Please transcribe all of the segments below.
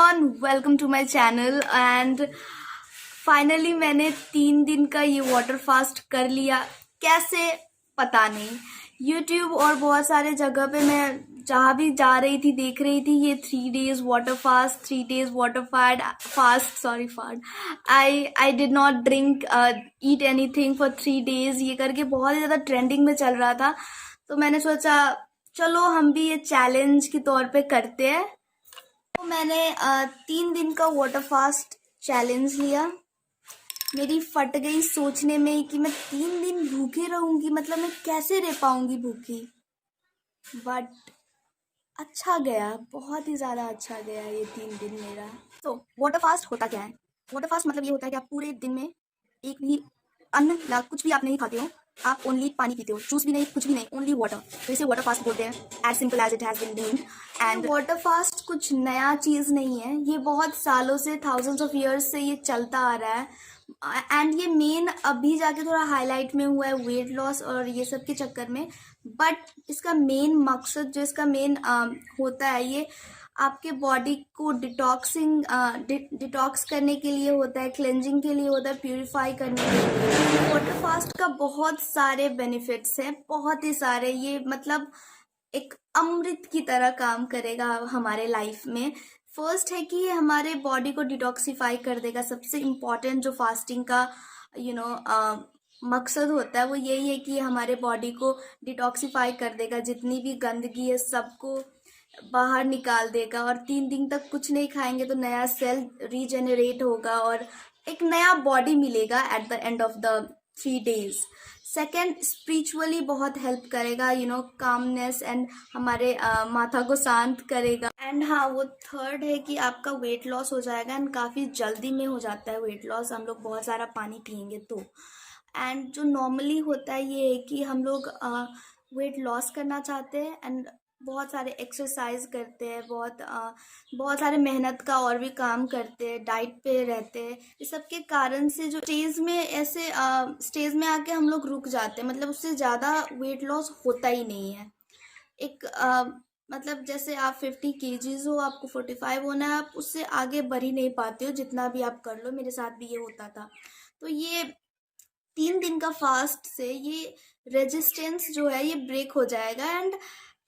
Everyone, welcome to my channel. And finally मैंने 3 दिन का ये वाटर फास्ट कर लिया। कैसे पता नहीं। यूट्यूब और बहुत सारे जगह पे मैं जहाँ भी जा रही थी देख रही थी ये 3 days water fast, 3 days water fast sorry fast. I did not drink eat anything for 3 days, ये करके बहुत ही ज़्यादा ट्रेंडिंग में चल रहा था। तो मैंने सोचा चलो हम भी ये चैलेंज के तौर पे करते हैं। तो मैंने 3 दिन का वाटर फास्ट चैलेंज लिया। मेरी फट गई सोचने में कि मैं 3 दिन भूखे रहूंगी, मतलब मैं कैसे रह पाऊंगी भूखी। बट अच्छा गया, बहुत ही ज़्यादा अच्छा गया ये 3 दिन मेरा। तो वाटर फास्ट होता क्या है? वाटर फास्ट मतलब ये होता है कि आप पूरे दिन में एक भी अन्न या कुछ भी आप नहीं खाते हो, आप ओनली पानी पीते हो, जूस भी नहीं, कुछ भी नहीं, ओनली वाटर। तो इसे वाटर फास्ट बोलते हैं, as simple as it has been named. And water fast कुछ नया चीज़ नहीं है, ये बहुत सालों से, थाउजेंड्स ऑफ ईयर्स से ये चलता आ रहा है। एंड ये मेन अभी जाके थोड़ा हाईलाइट में हुआ है वेट लॉस और ये सब के चक्कर में। बट इसका मेन मकसद जो इसका मेन होता है, ये आपके बॉडी को डिटॉक्स करने के लिए होता है, क्लेंजिंग के लिए होता है, प्यूरिफाई करने के लिए। वाटर फास्ट का बहुत सारे बेनिफिट्स हैं, बहुत ही सारे। ये मतलब एक अमृत की तरह काम करेगा हमारे लाइफ में। फर्स्ट है कि ये हमारे बॉडी को डिटॉक्सिफाई कर देगा। सबसे इम्पॉर्टेंट जो फास्टिंग का मकसद होता है वो यही है कि हमारे बॉडी को डिटॉक्सिफाई कर देगा, जितनी भी गंदगी है सबको बाहर निकाल देगा। और 3 दिन तक कुछ नहीं खाएंगे तो नया सेल रीजेनरेट होगा और एक नया बॉडी मिलेगा at the end of the 3 days। Second, spiritually बहुत हेल्प करेगा, कामनेस एंड हमारे माथा को शांत करेगा। एंड हाँ, वो थर्ड है कि आपका वेट लॉस हो जाएगा। एंड काफ़ी जल्दी में हो जाता है वेट लॉस, हम लोग बहुत सारा पानी पियेंगे तो। एंड जो नॉर्मली होता है ये है कि हम लोग वेट लॉस करना चाहते हैं एंड बहुत सारे एक्सरसाइज करते हैं, बहुत सारे मेहनत का और भी काम करते हैं, डाइट पे रहते हैं। इस सब के कारण से जो स्टेज में आके हम लोग रुक जाते हैं, मतलब उससे ज़्यादा वेट लॉस होता ही नहीं है। एक मतलब जैसे आप 50 kgs हो, आपको 45 होना है, आप उससे आगे बढ़ ही नहीं पाते हो जितना भी आप कर लो। मेरे साथ भी ये होता था। तो ये 3 दिन का फास्ट से ये रेजिस्टेंस जो है ये ब्रेक हो जाएगा। एंड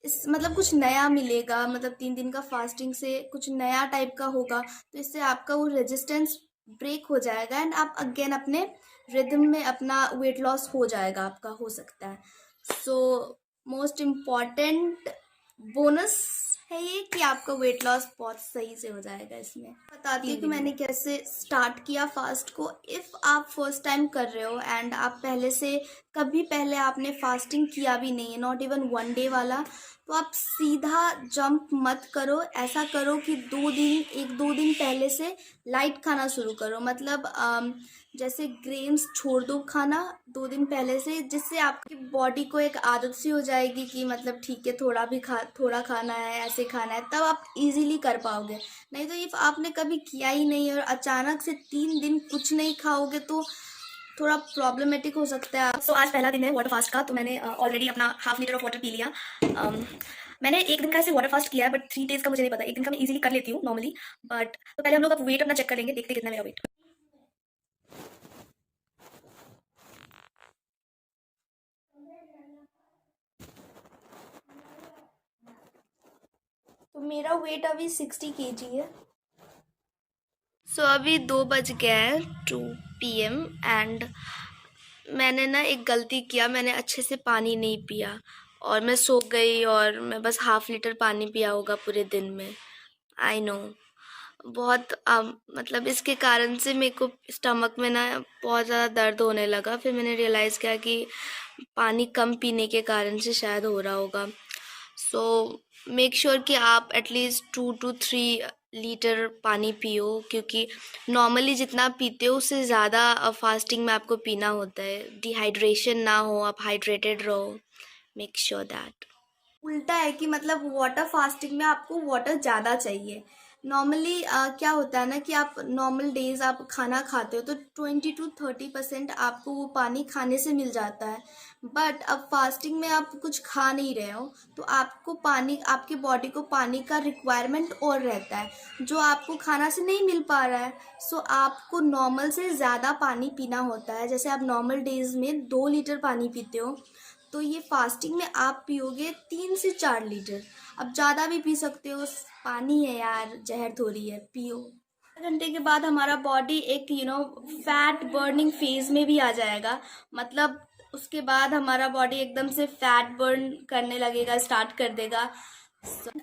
इस मतलब कुछ नया मिलेगा, मतलब 3 दिन का फास्टिंग से कुछ नया टाइप का होगा। तो इससे आपका वो रेजिस्टेंस ब्रेक हो जाएगा एंड आप अगेन अपने रिदम में अपना वेट लॉस हो जाएगा, आपका हो सकता है। सो मोस्ट इम्पॉर्टेंट बोनस है ये कि आपका वेट लॉस बहुत सही से हो जाएगा। इसमें बताती हूँ कि मैंने कैसे स्टार्ट किया फास्ट को। इफ़ आप फर्स्ट टाइम कर रहे हो एंड आप कभी पहले आपने फास्टिंग किया भी नहीं है, नॉट इवन 1 day वाला, तो आप सीधा जंप मत करो। ऐसा करो कि 1-2 दिन पहले से लाइट खाना शुरू करो। मतलब जैसे ग्रेन्स छोड़ दो खाना 2 दिन पहले से, जिससे आपकी बॉडी को एक आदत सी हो जाएगी कि मतलब ठीक है, थोड़ा खाना है, ऐसे खाना है, तब आप इजीली कर पाओगे। नहीं तो इफ आपने कभी किया ही नहीं और अचानक से 3 दिन कुछ नहीं खाओगे तो थोड़ा प्रॉब्लमेटिक हो सकता है। तो आज पहला दिन है वाटर फास्ट का, तो मैंने ऑलरेडी अपना 1/2 लीटर ऑफ वाटर पी लिया। मैंने 1 दिन का ऐसे वाटर फास्ट किया है, बट 3 days का मुझे नहीं पता। 1 दिन का मैं इजीली कर लेती हूँ नॉर्मली। बट तो पहले हम लोग अब वेट अपना चेक कर लेंगे, देखते कितना मेरा वेट। तो मेरा वेट अभी 60 kg है। सो अभी 2 बज गया है, 2 PM। एंड मैंने ना एक गलती किया, मैंने अच्छे से पानी नहीं पिया और मैं सो गई और मैं बस 1/2 लीटर पानी पिया होगा पूरे दिन में। आई नो, बहुत मतलब इसके कारण से मेरे को स्टमक में ना बहुत ज़्यादा दर्द होने लगा। फिर मैंने रियलाइज़ किया कि पानी कम पीने के कारण से शायद हो रहा होगा। सो मेक श्योर कि आप एटलीस्ट 2 to 3 लीटर पानी पियो, क्योंकि नॉर्मली जितना पीते हो उससे ज़्यादा फास्टिंग में आपको पीना होता है। डिहाइड्रेशन ना हो, आप हाइड्रेटेड रहो। Make sure that. उल्टा है कि मतलब वाटर फास्टिंग में आपको वाटर ज़्यादा चाहिए नॉर्मली क्या होता है ना कि आप नॉर्मल डेज आप खाना खाते हो तो 20 to 30% आपको वो पानी खाने से मिल जाता है। बट अब फास्टिंग में आप कुछ खा नहीं रहे हो तो आपको पानी, आपकी बॉडी को पानी का रिक्वायरमेंट और रहता है जो आपको खाना से नहीं मिल पा रहा है। सो आपको नॉर्मल से ज़्यादा पानी पीना होता है। जैसे आप नॉर्मल डेज में 2 लीटर पानी पीते हो तो ये फास्टिंग में आप पियोगे 3 से 4 लीटर। अब ज़्यादा भी पी सकते हो, पानी है यार, जहर थोड़ी है, पियो। 4 घंटे के बाद हमारा बॉडी एक फैट बर्निंग फेज में भी आ जाएगा। मतलब उसके बाद हमारा बॉडी एकदम से फैट बर्न करने लगेगा, स्टार्ट कर देगा।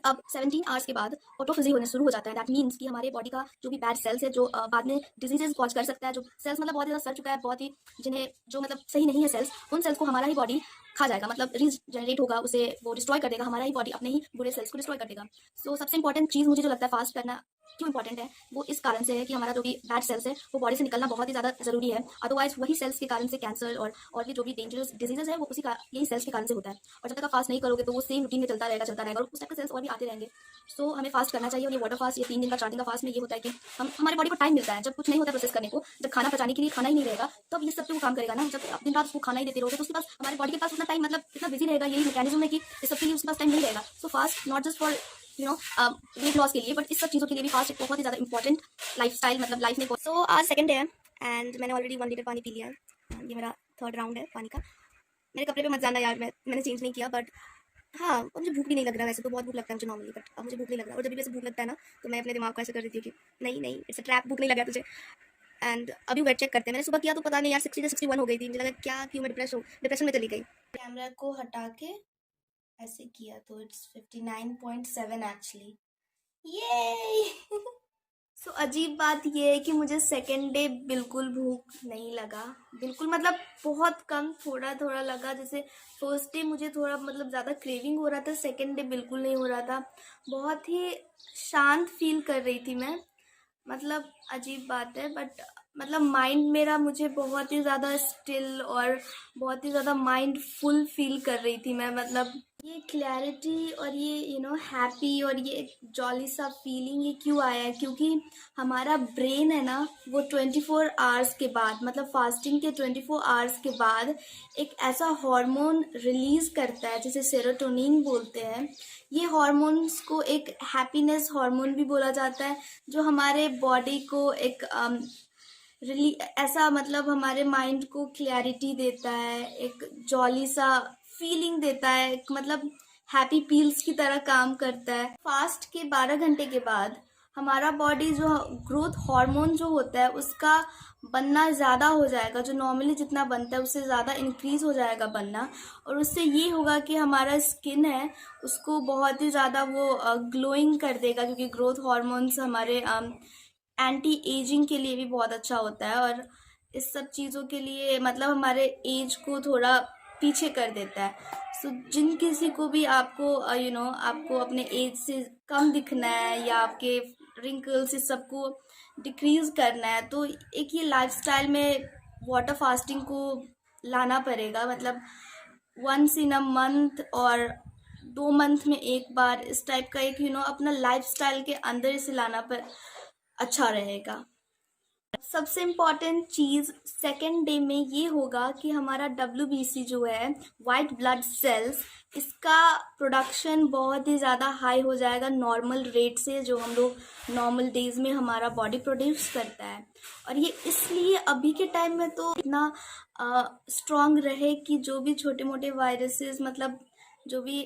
अब 17 आवर्स के बाद ऑटोफेजी होने शुरू हो जाता है। दैट मीन्स कि हमारे बॉडी का जो भी बैड सेल्स है जो बाद में डिजीजेज कॉज कर सकता है, जो सेल्स मतलब बहुत ज़्यादा सड़ चुका है, बहुत ही जिन्हें जो मतलब सही नहीं है सेल्स, उन सेल्स को हमारा ही बॉडी खा जाएगा, मतलब रीजनरेट होगा, उसे वो डिस्ट्रॉय कर देगा, हमारा ही बॉडी अपने ही बुरे सेल्स को डिस्ट्रॉय कर देगा। सो सबसे इंपॉर्टेंट चीज़ मुझे जो लगता है फास्ट करना क्यों इंपॉर्टेंट है, वो इस कारण से है कि हमारा जो भी बैड सेल्स है वो बॉडी से निकलना बहुत ही ज़्यादा ज़रूरी है। अदरवाइज वही सेल्स के कारण से कैंसर और भी जो भी डेंजरस डिजीजेज है वो उसी का यही सेल्स के कारण से होता है। और जब तक आप फास्ट नहीं करोगे तो वो सेम रूटीन में चलता रहेगा और उस टाइप के सेल्स और भी आते रहेंगे। सो हमें फास्ट करना चाहिए। और ये वाटर फास्ट, ये 3 दिन का 4 दिन का फास्ट में ये होता है कि हम हमारे बॉडी को टाइम मिलता है। जब कुछ नहीं होता प्रोसेस करने को, जब खाना पचाने के लिए खाना ही नहीं रहेगा तब ये सब पे वो काम करेगा ना। जब आप दिन रात उसको खाना ही देते रहोगे तो उसके पास, हमारे बॉडी के पास उतना टाइम, मतलब इतना बिजी रहेगा, यही मैकेनिज्म है कि इस सब के लिए उसके पास टाइम नहीं रहेगा। So fast not just for weight loss के लिए, बट इस सब चीज़ों के लिए भी फास्ट एक बहुत ही ज़्यादा इंपॉर्टेंट लाइफस्टाइल, मतलब लाइफ में। सो आज सेकंड डे है एंड मैंने ऑलरेडी 1 लीटर पानी पी लिया है। ये मेरा थर्ड राउंड है पानी का। मेरे कपड़े पे मत जाना यार, मैंने चेंज नहीं किया। बट हाँ, मुझे भूख भी नहीं लग रहा, वैसे तो बहुत भूख लगता है मुझे नॉर्मली, बट अब मुझे भूख नहीं लग रहा। और जब भी वैसे भूख लगता है ना तो मैं अपने दिमाग को ऐसे कर देती हूँ कि नहीं नहीं, इट्स अ ट्रैप, भूख नहीं लगा तुझे। एंड अभी वेट चेक करते हैं। मैंने सुबह किया तो पता नहीं यार 60 से 61 हो गई थी। मुझे लगा क्या, क्यों मैं डिप्रेशन में चली गई। कैमरा को हटा के ऐसे किया तो इट्स 59.7 एक्चुअली। ये सो अजीब बात ये है कि मुझे सेकेंड डे बिल्कुल भूख नहीं लगा, बिल्कुल, मतलब बहुत कम, थोड़ा थोड़ा लगा। जैसे फर्स्ट डे मुझे थोड़ा मतलब ज़्यादा क्रेविंग हो रहा था, सेकेंड डे बिल्कुल नहीं हो रहा था। बहुत ही शांत फील कर रही थी मैं, मतलब अजीब बात है। बट मतलब माइंड मेरा, मुझे बहुत ही ज़्यादा स्टिल और बहुत ही ज़्यादा माइंडफुल फील कर रही थी मैं। मतलब ये क्लैरिटी और ये हैप्पी और ये एक जॉली सा फीलिंग ये क्यों आया है, क्योंकि हमारा ब्रेन है ना वो 24 आवर्स के बाद, मतलब फास्टिंग के 24 आवर्स के बाद एक ऐसा हार्मोन रिलीज करता है जिसे सेरोटोनिन बोलते हैं। ये हार्मोन्स को एक हैप्पीनेस हार्मोन भी बोला जाता है, जो हमारे बॉडी को एक ऐसा, मतलब हमारे माइंड को क्लैरिटी देता है, एक जॉली सा फीलिंग देता है, एक मतलब हैप्पी पील्स की तरह काम करता है। फास्ट के 12 घंटे के बाद हमारा बॉडी जो ग्रोथ हार्मोन जो होता है उसका बनना ज़्यादा हो जाएगा, जो नॉर्मली जितना बनता है उससे ज़्यादा इंक्रीज हो जाएगा बनना। और उससे ये होगा कि हमारा स्किन है उसको बहुत ही ज़्यादा वो ग्लोइंग कर देगा, क्योंकि ग्रोथ हार्मोन्स हमारे एंटी एजिंग के लिए भी बहुत अच्छा होता है और इस सब चीज़ों के लिए मतलब हमारे एज को थोड़ा पीछे कर देता है। सो जिन किसी को भी आपको आपको अपने एज से कम दिखना है या आपके रिंकल्स इस सबको डिक्रीज करना है तो एक ये लाइफस्टाइल में वाटर फास्टिंग को लाना पड़ेगा। मतलब वंस इन अ मंथ और 2 मंथ में एक बार इस टाइप का एक अपना लाइफस्टाइल के अंदर इसे लाना पर अच्छा रहेगा। सबसे इम्पॉर्टेंट चीज़ सेकेंड डे में ये होगा कि हमारा WBC जो है, वाइट ब्लड सेल्स, इसका प्रोडक्शन बहुत ही ज़्यादा हाई हो जाएगा नॉर्मल रेट से, जो हम लोग नॉर्मल डेज में हमारा बॉडी प्रोड्यूस करता है। और ये इसलिए अभी के टाइम में तो इतना स्ट्रॉन्ग रहे कि जो भी छोटे मोटे वायरसेस, मतलब जो भी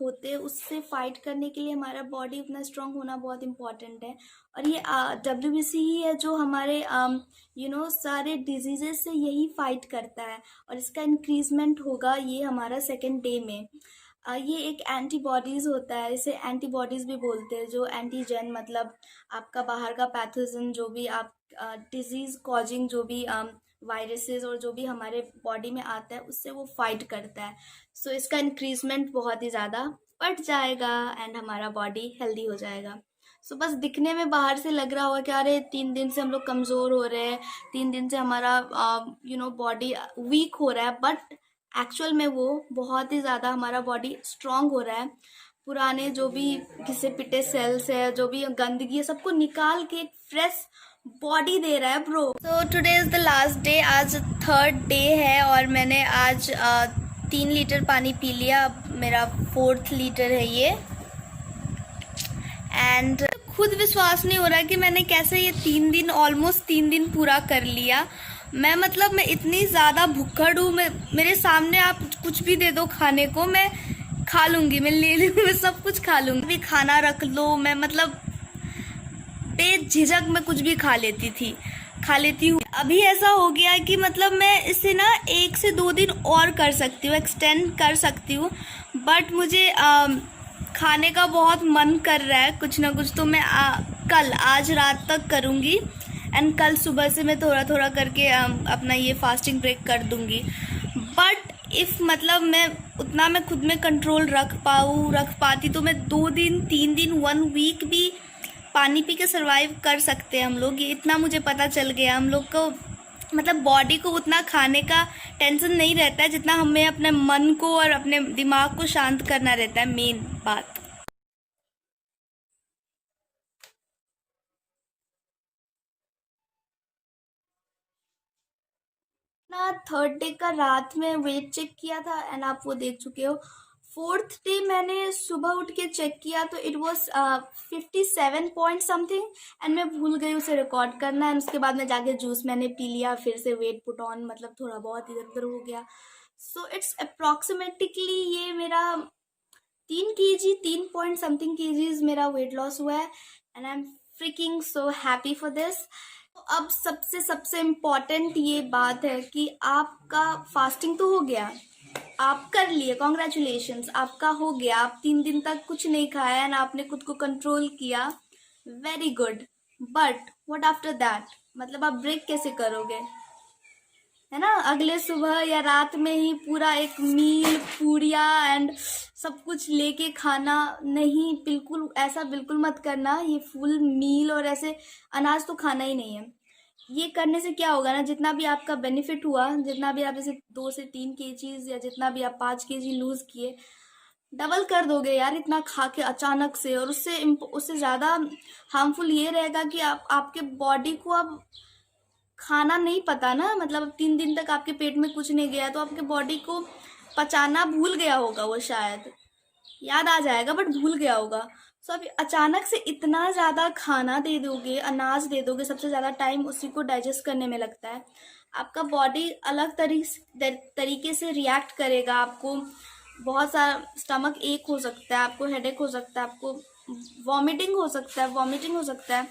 होते हैं उससे फाइट करने के लिए हमारा बॉडी उतना स्ट्रांग होना बहुत इम्पॉर्टेंट है। और ये WBC ही है जो हमारे सारे डिजीजेस से यही फाइट करता है और इसका इंक्रीजमेंट होगा ये हमारा सेकेंड डे में। ये एक एंटीबॉडीज़ होता है, इसे एंटीबॉडीज़ भी बोलते हैं, जो एंटीजन, मतलब आपका बाहर का पैथोजन, जो भी आप डिजीज़ कॉजिंग जो भी वायरसेस और जो भी हमारे बॉडी में आता है उससे वो फाइट करता है। सो इसका इंक्रीजमेंट बहुत ही ज़्यादा बढ़ जाएगा एंड हमारा बॉडी हेल्दी हो जाएगा। सो बस दिखने में बाहर से लग रहा होगा कि अरे 3 दिन से हम लोग कमज़ोर हो रहे हैं, 3 दिन से हमारा बॉडी वीक हो रहा है, बट एक्चुअल में वो बहुत ही ज़्यादा हमारा बॉडी स्ट्रांग हो रहा है। पुराने जो भी घिसे पिटे सेल्स है, जो भी गंदगी है, सबको निकाल के एक फ्रेश बॉडी दे रहा है bro. So today is the last day, आज 3rd डे है और मैंने आज 3 लीटर पानी पी लिया। अब मेरा 4th लीटर है ये। एंड खुद विश्वास नहीं हो रहा कि मैंने कैसे ये 3 दिन, ऑलमोस्ट 3 दिन पूरा कर लिया। मैं इतनी ज़्यादा भुक्खड़ हूँ। मेरे सामने आप कुछ भी दे दो खाने को, मैं खा लूँगी, मैं ले लूँगी, मैं सब कुछ खा लूँगी। भी खाना रख लो, मैं बेझिझक मैं कुछ भी खा लेती हूँ। अभी ऐसा हो गया कि मैं इसे ना 1 से 2 दिन और कर सकती हूँ, एक्सटेंड कर सकती हूँ। बट मुझे खाने का बहुत मन कर रहा है कुछ ना कुछ, तो मैं आज रात तक करूँगी एंड कल सुबह से मैं थोड़ा थोड़ा करके अपना ये फास्टिंग ब्रेक कर दूँगी। बट इफ़ मैं खुद में कंट्रोल रख पाती तो मैं 2 दिन 3 दिन 1 वीक भी पानी पी के सर्वाइव कर सकते हैं हम लोग। ये इतना मुझे पता चल गया। हम लोग को बॉडी को उतना खाने का टेंशन नहीं रहता है जितना हमें अपने मन को और अपने दिमाग को शांत करना रहता है, मेन बात। ना 3rd डे का रात में वेट चेक किया था एंड आप वो देख चुके हो। 4th डे मैंने सुबह उठ के चेक किया तो it was 57 point something and मैं भूल गई उसे रिकॉर्ड करना। एंड उसके बाद में जाके जूस मैंने पी लिया, फिर से वेट पुट ऑन, थोड़ा बहुत इधर उधर हो गया। सो इट्स अप्रॉक्सीमेटिकली ये मेरा 3 kg 3 पॉइंट समथिंग kgs मेरा वेट लॉस हुआ है and I am freaking so happy for this. अब सबसे इम्पॉर्टेंट ये बात है कि आपका फास्टिंग तो हो गया, आप कर लिए, कॉन्ग्रेचुलेशंस, आपका हो गया। आप 3 दिन तक कुछ नहीं खाया एंड आपने खुद को कंट्रोल किया, very good. But what after that, आप ब्रेक कैसे करोगे, है ना? अगले सुबह या रात में ही पूरा एक मील पूड़िया एंड सब कुछ लेके खाना नहीं, बिल्कुल ऐसा बिल्कुल मत करना। ये फुल मील और ऐसे अनाज तो खाना ही नहीं है। ये करने से क्या होगा ना, जितना भी आपका बेनिफिट हुआ, जितना भी आप जैसे 2 से 3 kgs या जितना भी आप 5 kg लूज किए, डबल कर दोगे यार इतना खा के अचानक से। और उससे ज़्यादा हार्मफुल ये रहेगा कि आपके बॉडी को अब खाना नहीं पता ना, अब 3 दिन तक आपके पेट में कुछ नहीं गया तो आपके बॉडी को पचाना भूल गया होगा, वो शायद याद आ जाएगा बट भूल गया होगा। सो आप अचानक से इतना ज़्यादा खाना दे दोगे, अनाज दे दोगे, सबसे ज़्यादा टाइम उसी को डाइजेस्ट करने में लगता है। आपका बॉडी अलग तरीके से रिएक्ट करेगा। आपको बहुत सारा स्टमक एक हो सकता है, आपको हेडेक हो सकता है, आपको वॉमिटिंग हो सकता है।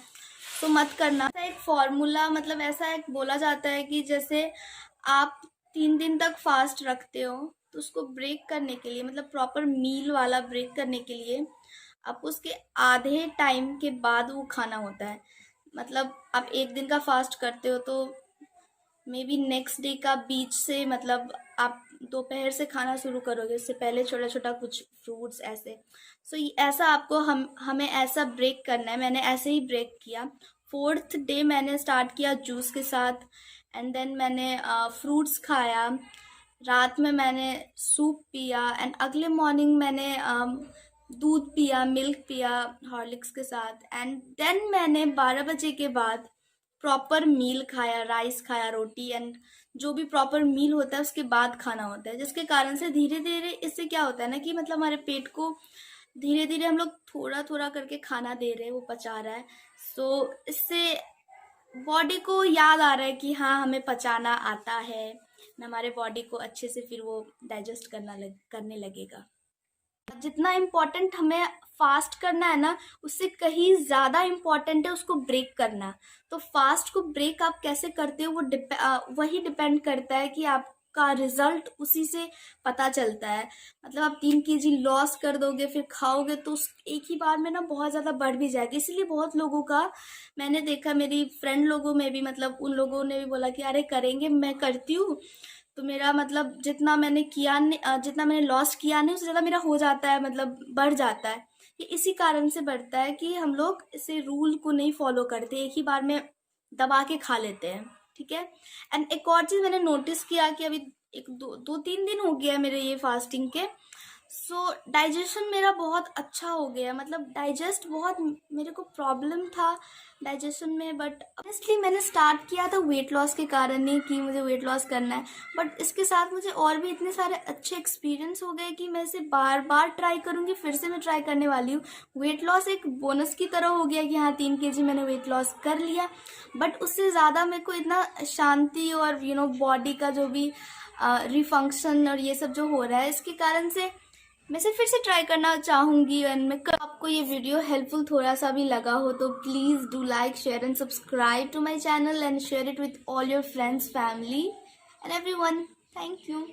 तो मत करना। ऐसा एक फॉर्मूला, ऐसा एक बोला जाता है कि जैसे आप 3 दिन तक फास्ट रखते हो तो उसको ब्रेक करने के लिए, प्रॉपर मील वाला ब्रेक करने के लिए आपको उसके आधे टाइम के बाद वो खाना होता है। आप 1 दिन का फास्ट करते हो तो मे बी नेक्स्ट डे का बीच से आप दोपहर से खाना शुरू करोगे, उससे पहले छोटा छोटा कुछ फ्रूट्स ऐसे। सो ऐसा आपको हमें ऐसा ब्रेक करना है। मैंने ऐसे ही ब्रेक किया। 4th डे मैंने स्टार्ट किया जूस के साथ एंड देन मैंने फ्रूट्स खाया। रात में मैंने सूप पिया एंड अगले मॉर्निंग मैंने दूध पिया, मिल्क पिया हॉर्लिक्स के साथ। एंड देन मैंने 12 बजे के बाद प्रॉपर मील खाया, राइस खाया, रोटी एंड जो भी प्रॉपर मील होता है उसके बाद खाना होता है, जिसके कारण से धीरे धीरे इससे क्या होता है ना कि हमारे पेट को धीरे धीरे हम लोग थोड़ा थोड़ा करके खाना दे रहे हैं, वो पचा रहा है। सो इससे बॉडी को याद आ रहा है कि हाँ हमें पचाना आता है, हमारे बॉडी को अच्छे से फिर वो डाइजेस्ट करने लगेगा। जितना इम्पोर्टेंट हमें फास्ट करना है ना, उससे कहीं ज़्यादा इम्पोर्टेंट है उसको ब्रेक करना। तो फास्ट को ब्रेक आप कैसे करते हो वही डिपेंड करता है कि आपका रिजल्ट उसी से पता चलता है। आप 3 kg लॉस कर दोगे फिर खाओगे तो एक ही बार में ना बहुत ज़्यादा बढ़ भी जाएगी। इसीलिए बहुत लोगों का मैंने देखा, मेरी फ्रेंड लोगों में भी उन लोगों ने भी बोला कि अरे करेंगे, मैं करती हूँ तो मेरा जितना मैंने लॉस किया नहीं उससे ज़्यादा मेरा हो जाता है, बढ़ जाता है। ये इसी कारण से बढ़ता है कि हम लोग इसे रूल को नहीं फॉलो करते, एक ही बार में दबा के खा लेते हैं, ठीक है। एंड एक और चीज़ मैंने नोटिस किया कि अभी 2-3 दिन हो गया मेरे ये फास्टिंग के, सो डाइजेशन मेरा बहुत अच्छा हो गया, मतलब डाइजेस्ट बहुत मेरे को प्रॉब्लम था डाइजेशन में, बट ऑनेस्टली मैंने स्टार्ट किया था वेट लॉस के कारण ही कि मुझे वेट लॉस करना है, बट इसके साथ मुझे और भी इतने सारे अच्छे एक्सपीरियंस हो गए कि मैं इसे बार बार ट्राई करूँगी, फिर से मैं ट्राई करने वाली हूँ। वेट लॉस एक बोनस की तरह हो गया कि हाँ 3 kg मैंने वेट लॉस कर लिया, बट उससे ज़्यादा मेरे को इतना शांति और बॉडी का जो भी रिफंक्शन और ये सब जो हो रहा है, इसके कारण से मैं इसे फिर से ट्राई करना चाहूँगी। एंड मैं आपको ये वीडियो हेल्पफुल थोड़ा सा भी लगा हो तो please do like, share and subscribe to my channel and share it with all your friends, family and everyone. Thank you.